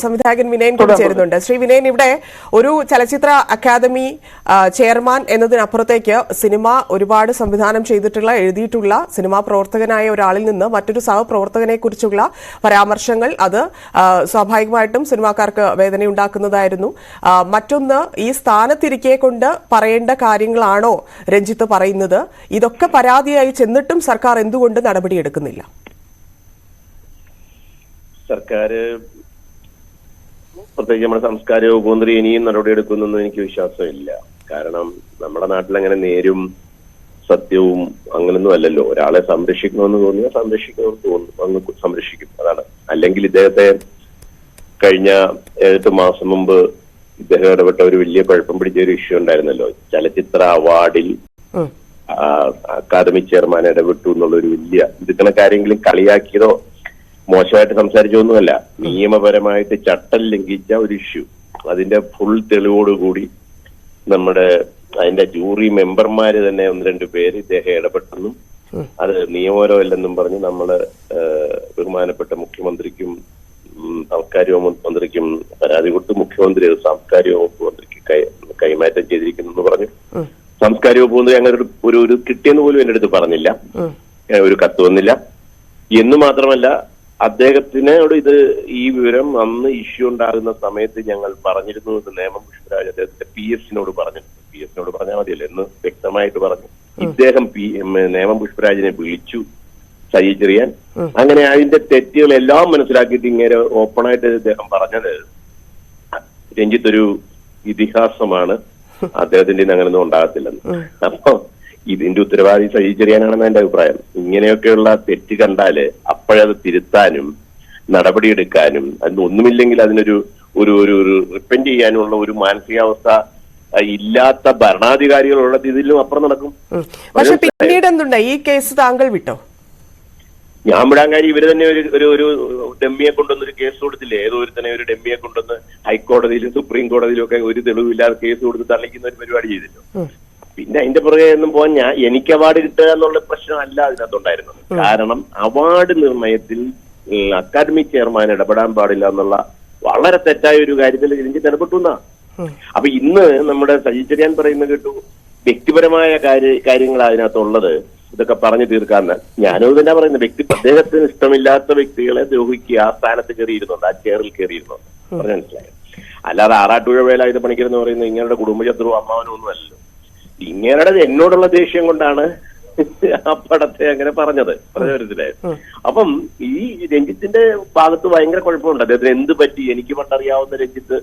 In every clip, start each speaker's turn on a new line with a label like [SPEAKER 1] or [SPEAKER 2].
[SPEAKER 1] സംവിധായകൻ വിനയൻ കൂടി ചേരുന്നുണ്ട്. ശ്രീ വിനയൻ, ഇവിടെ ഒരു ചലച്ചിത്ര അക്കാദമി ചെയർമാൻ എന്നതിനപ്പുറത്തേക്ക് സിനിമ ഒരുപാട് സംവിധാനം ചെയ്തിട്ടുള്ള എഴുതിയിട്ടുള്ള സിനിമാ പ്രവർത്തകനായ ഒരാളിൽ നിന്ന് മറ്റൊരു സഹപ്രവർത്തകനെ കുറിച്ചുള്ള പരാമർശങ്ങൾ അത് സ്വാഭാവികമായിട്ടും സിനിമാക്കാർക്ക് വേദനയുണ്ടാക്കുന്നതായിരുന്നു. മറ്റൊന്ന്, ഈ സ്ഥാനത്തിരിക്കെ കൊണ്ട് പറയേണ്ട കാര്യങ്ങളാണോ രഞ്ജിത്ത് പറയുന്നത്? ഇതൊക്കെ പരാതിയായി ചെന്നിട്ടും സർക്കാർ എന്തുകൊണ്ട് നടപടിയെടുക്കുന്നില്ല?
[SPEAKER 2] സർക്കാർ പ്രത്യേകിച്ച് നമ്മുടെ സംസ്കാര വകുപ്പ് മന്ത്രി ഇനിയും നടപടിയെടുക്കുന്നൊന്നും എനിക്ക് വിശ്വാസമില്ല. കാരണം നമ്മുടെ നാട്ടിൽ അങ്ങനെ നേരും സത്യവും അങ്ങനൊന്നും അല്ലല്ലോ. ഒരാളെ സംരക്ഷിക്കണമെന്ന് തോന്നിയാൽ സംരക്ഷിക്കണമെന്ന് തോന്നുന്നു, അങ്ങ് സംരക്ഷിക്കും, അതാണ്. അല്ലെങ്കിൽ ഇദ്ദേഹത്തെ കഴിഞ്ഞ 8 മാസം മുമ്പ് ഇദ്ദേഹം ഇടപെട്ട ഒരു വലിയ കുഴപ്പം പിടിച്ച ഒരു ഇഷ്യൂ ഉണ്ടായിരുന്നല്ലോ. ചലച്ചിത്ര അവാർഡിൽ അക്കാദമി ചെയർമാൻ ഇടപെട്ടു എന്നുള്ളൊരു വലിയ ഇതുക്കണ കാര്യങ്ങളും കളിയാക്കിയതോ മോശമായിട്ട് സംസാരിച്ചൊന്നുമല്ല. നിയമപരമായിട്ട് ചട്ടം ലംഘിച്ച ഒരു ഇഷ്യൂ, അതിന്റെ ഫുൾ തെളിവോടുകൂടി നമ്മുടെ അതിന്റെ ജൂറി മെമ്പർമാര് തന്നെ 1-2 പേര് ഇദ്ദേഹം ഇടപെട്ടെന്നും അത് നിയമപരമല്ലെന്നും പറഞ്ഞ് നമ്മള് ബഹുമാനപ്പെട്ട മുഖ്യമന്ത്രിക്കും സാംസ്കാരിക മന്ത്രിക്കും പരാതി കൊടുത്ത് മുഖ്യമന്ത്രി സാംസ്കാരിക വകുപ്പ് മന്ത്രിക്ക് കൈമാറ്റം ചെയ്തിരിക്കുന്നു പറഞ്ഞു. സാംസ്കാരിക വകുപ്പ് മന്ത്രി അങ്ങനെ ഒരു കിട്ടിയെന്ന് പോലും എന്റെ അടുത്ത് പറഞ്ഞില്ല, ഒരു കത്ത് വന്നില്ല. എന്ന് മാത്രമല്ല, അദ്ദേഹത്തിനോട് ഈ വിവരം അന്ന് ഇഷ്യൂ ഉണ്ടാകുന്ന സമയത്ത് ഞങ്ങൾ പറഞ്ഞിരുന്നു എന്ന് നേമം പുഷ്പരാജ് അദ്ദേഹത്തിന്റെ PS-നോട് പറഞ്ഞിരുന്നു. PS-നോട് പറഞ്ഞാൽ മതിയല്ലോ എന്ന് വ്യക്തമായിട്ട് പറഞ്ഞു. ഇദ്ദേഹം നേമം പുഷ്പരാജിനെ വിളിച്ചു സഹി ചെറിയാൻ. അങ്ങനെ അതിന്റെ തെറ്റുകളെല്ലാം മനസ്സിലാക്കിയിട്ട് ഇങ്ങനെ ഓപ്പണായിട്ട് അദ്ദേഹം പറഞ്ഞത് രഞ്ജിത്ത് ഒരു ഇതിഹാസമാണ്, അദ്ദേഹത്തിന്റെ അങ്ങനെയൊന്നും ഉണ്ടാകത്തില്ലെന്ന്. അപ്പൊ ഇതിന്റെ ഉത്തരവാദി സഹി ചെറിയാനാണെന്ന് എന്റെ അഭിപ്രായം. ഇങ്ങനെയൊക്കെയുള്ള തെറ്റ് കണ്ടാല് അപ്പോഴത് തിരുത്താനും നടപടിയെടുക്കാനും അതിനൊന്നുമില്ലെങ്കിൽ അതിനൊരു ഒരു റിപ്പൻഡ് ചെയ്യാനുള്ള ഒരു മാനസികാവസ്ഥ ഇല്ലാത്ത ഭരണാധികാരികളുള്ള ഇതിലും അപ്പുറം നടക്കും.
[SPEAKER 1] പക്ഷെ പിന്നീട് എന്തുണ്ട്? ഈ കേസ് താങ്കൾ വിട്ടോ?
[SPEAKER 2] ഞാൻ വിടാൻ കാര്യം ഇവര് തന്നെ ഒരു ഡെമ്മിയെ കൊണ്ടുവന്നൊരു കേസ് കൊടുത്തില്ലേ? ഏതോ തന്നെ ഒരു ഡെമ്മിയെ കൊണ്ടുവന്ന് ഹൈക്കോടതിയിലും സുപ്രീം കോടതിയിലും ഒക്കെ ഒരു തെളിവില്ലാതെ കേസ് കൊടുത്ത് തള്ളിക്കുന്ന ഒരു പരിപാടി ചെയ്തില്ലോ. പിന്നെ അതിന്റെ പുറകെ ഒന്നും പോകാൻ എനിക്ക് അവാർഡ് കിട്ടുക എന്നുള്ള പ്രശ്നമല്ല അതിനകത്തുണ്ടായിരുന്നത്. കാരണം അവാർഡ് നിർണയത്തിൽ അക്കാദമി ചെയർമാൻ ഇടപെടാൻ പാടില്ല എന്നുള്ള വളരെ തെറ്റായ ഒരു കാര്യത്തിൽ രഞ്ജിത്ത് ഇടപെട്ടു എന്നാ. അപ്പൊ ഇന്ന് നമ്മുടെ സജി ചെറിയാൻ പറയുന്നത് കേട്ടു, വ്യക്തിപരമായ കാര്യങ്ങൾ അതിനകത്തുള്ളത് ഇതൊക്കെ പറഞ്ഞു തീർക്കാന്ന്. ഞാനും തന്നെ പറയുന്നത്, അദ്ദേഹത്തിന് ഇഷ്ടമില്ലാത്ത വ്യക്തികളെ ദ്രോഹിക്കുക, ആ സ്ഥാനത്ത് കയറിയിരുന്നുണ്ട്, ആ ചെയറിൽ കയറിയിരുന്നുണ്ട്, പറഞ്ഞു മനസ്സിലായോ? അല്ലാതെ ആറാട്ടുഴ വേലായുധ പണിക്കരെന്ന് പറയുന്നത് ഇങ്ങനെയുടെ കുടുംബശത്രുവും അമ്മാവനും ഒന്നും അല്ലല്ലോ. ഇങ്ങനെയുടെ എന്നോടുള്ള ദേഷ്യം കൊണ്ടാണ് ആ പടത്തെ അങ്ങനെ പറഞ്ഞു മനസ്സിലായത്. അപ്പം ഈ രഞ്ജിത്തിന്റെ ഭാഗത്ത് ഭയങ്കര കുഴപ്പമുണ്ട്. അദ്ദേഹത്തിന് എന്ത് പറ്റി? എനിക്ക് പണ്ടറിയാവുന്ന രഞ്ജിത്ത്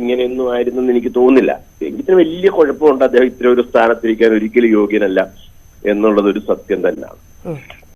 [SPEAKER 2] ഇങ്ങനെയൊന്നും ആയിരുന്നെന്ന് എനിക്ക് തോന്നുന്നില്ല. രഞ്ജിത്തിന് വലിയ കുഴപ്പമുണ്ട്. അദ്ദേഹം ഇത്ര ഒരു സ്ഥാനത്തിരിക്കാൻ ഒരിക്കലും യോഗ്യനല്ല എന്നുള്ളത് ഒരു സത്യം തന്നെയാണ്.